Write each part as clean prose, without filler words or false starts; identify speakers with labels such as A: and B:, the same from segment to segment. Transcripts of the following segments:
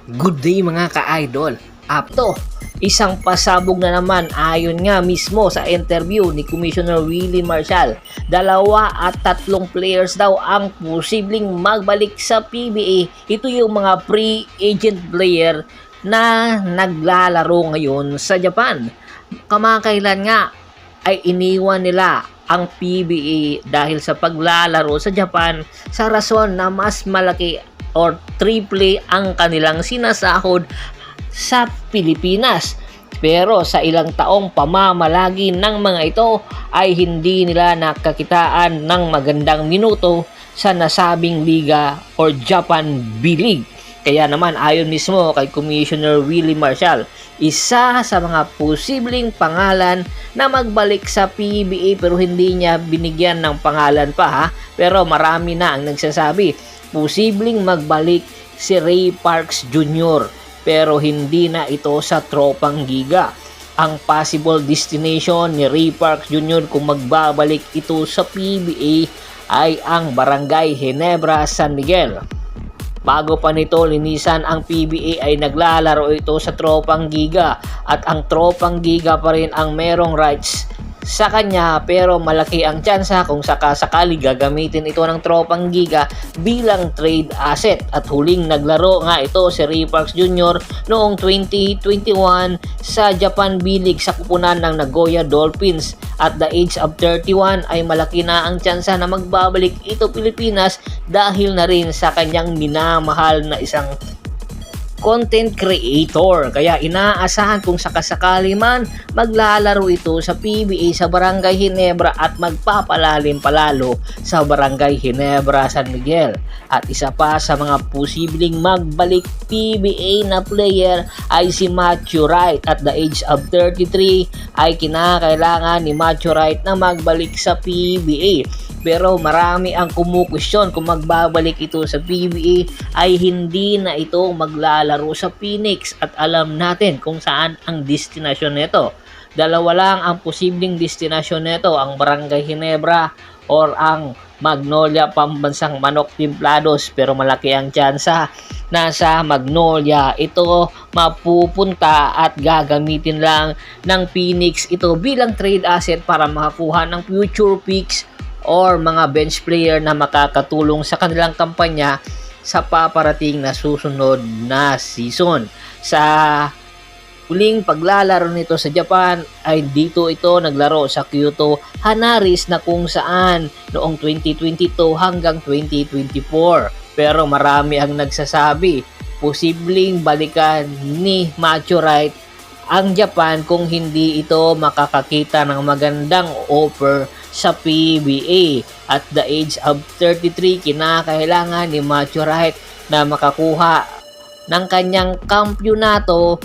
A: Good day mga ka-idol. Apto, isang pasabog na naman ayon nga mismo sa interview ni Commissioner Willie Marcial. 2 at 3 players daw ang posibleng magbalik sa PBA. Ito yung mga free-agent player na naglalaro ngayon sa Japan. Kamakailan nga ay iniwan nila ang PBA dahil sa paglalaro sa Japan sa rason na mas malaki or triple ang kanilang sinasahod sa Pilipinas. Pero sa ilang taong pamamalagi ng mga ito ay hindi nila nakakitaan ng magandang minuto sa nasabing liga or Japan B-League. Kaya naman ayon mismo kay Commissioner Willie Marcial, isa sa mga posibleng pangalan na magbalik sa PBA pero hindi niya binigyan ng pangalan pa ha. Pero marami na ang nagsasabi posibleng magbalik si Ray Parks Jr. pero hindi na ito sa tropang giga. Ang possible destination ni Ray Parks Jr. kung magbabalik ito sa PBA ay ang Barangay Ginebra, San Miguel. Bago pa nito linisan ang PBA ay naglalaro ito sa tropang giga at ang tropang giga pa rin ang merong rights sa kanya pero malaki ang tsansa kung sakasakali gagamitin ito ng tropang giga bilang trade asset at huling naglaro nga ito si Ray Parks Jr. noong 2021 sa Japan B-League sa kupunan ng Nagoya Dolphins. At the age of 31 ay malaki na ang tsansa na magbabalik ito Pilipinas dahil na rin sa kanyang minamahal na isang content creator. Kaya inaasahan kung sakasakali man maglalaro ito sa PBA sa Barangay Ginebra at magpapalalim palalo sa Barangay Ginebra, San Miguel. At isa pa sa mga posibleng magbalik PBA na player ay si Matthew Wright. At the age of 33 ay kinakailangan ni Matthew Wright na magbalik sa PBA. Pero marami ang kumukwestiyon kung magbabalik ito sa PBA ay hindi na ito maglalaro sa Phoenix at alam natin kung saan ang destinasyon nito. 2 lang ang posibleng destinasyon nito, ang Barangay Ginebra or ang Magnolia Pambansang Manok Timplados, pero malaki ang tsansa na sa Magnolia ito mapupunta at gagamitin lang ng Phoenix ito bilang trade asset para makakuha ng future picks or mga bench player na makakatulong sa kanilang kampanya sa paparating na susunod na season. Sa huling paglalaro nito sa Japan ay dito ito naglaro sa Kyoto Hanaris na kung saan noong 2022 hanggang 2024. Pero marami ang nagsasabi posibleng balikan ni Matthew Wright ang Japan kung hindi ito makakakita ng magandang offer sa PBA. At the age of 33, kinakailangan ni Matthew Wright na makakuha ng kanyang kampyonato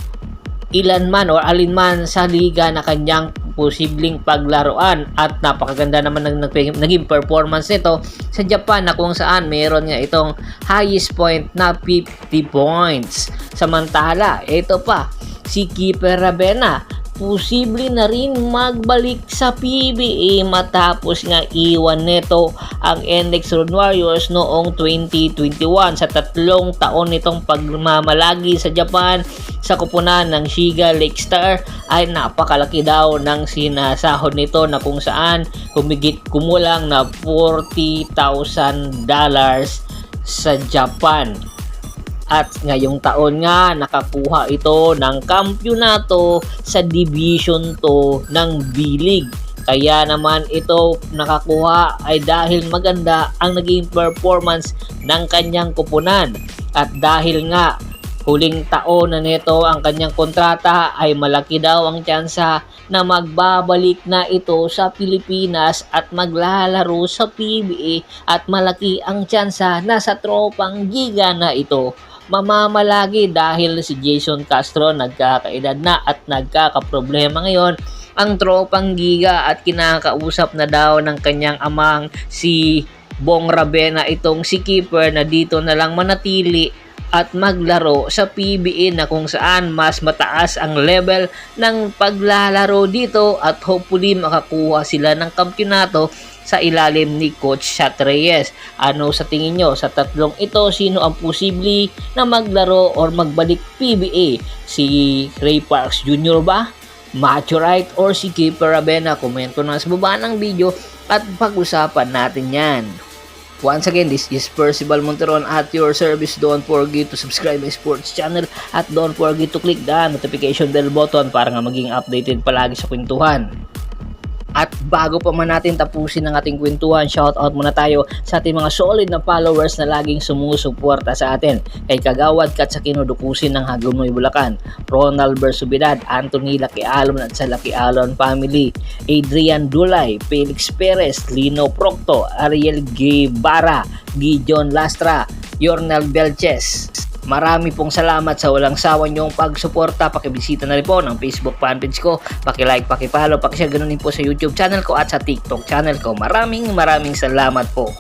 A: ilanman o alinman sa liga na kanyang posibleng paglaruan. At napakaganda naman naging performance nito sa Japan na kung saan meron nga itong highest point na 50 points. Samantala, ito pa si Keeper Ravena, posible na rin magbalik sa PBA matapos nga iwan nito ang NX Road Warriors noong 2021. Sa 3 taon nitong pagmamalagi sa Japan sa kupunan ng Shiga Lake Star ay napakalaki daw ng sinasahod nito na kung saan humigit kumulang na $40,000 sa Japan. At ngayong taon nga nakakuha ito ng kampyonato sa Division 2 ng B-League. Kaya naman ito nakakuha ay dahil maganda ang naging performance ng kanyang kupunan. At dahil nga huling taon na nito ang kanyang kontrata ay malaki daw ang tsansa na magbabalik na ito sa Pilipinas at maglalaro sa PBA at malaki ang tsansa na sa tropang giga na ito mamamalagi dahil si Jason Castro nagkakaedad na at nagkakaproblema ngayon ang tropang giga at kinakausap na daw ng kanyang amang si Bong Ravena itong si Keeper na dito na lang manatili at maglaro sa PBA na kung saan mas mataas ang level ng paglalaro dito at hopefully makakuha sila ng kampyonato sa ilalim ni Coach Chat Reyes. Ano sa tingin nyo sa tatlong ito, sino ang posible na maglaro or magbalik PBA? Si Ray Parks Jr. ba? Macho Wright or si Keeper Ravena? Komento na sa baba ng video at pag-usapan natin yan. Once again, this is Percival Monteron at your service. Don't forget to subscribe my sports channel at don't forget to click the notification bell button para nga maging updated palagi sa kwentuhan. At bago pa man natin tapusin ang ating kwentuhan, shoutout muna tayo sa ating mga solid na followers na laging sumusuporta sa atin. Kay Kagawad Katsakino Dukusin ng Hagonoy, Bulacan, Ronald Bersubidad, Anthony Lakialon at sa Lakialon family, Adrian Dulay, Felix Perez, Lino Procto, Ariel Guevara, Gideon Lastra, Yornel Belches. Marami pong salamat sa walang sawa niyong pagsuporta. Pakibisita na rin po ng Facebook fanpage ko. Paki-like, paki-follow, paki-share, ganun din po sa YouTube channel ko at sa TikTok channel ko. Maraming salamat po.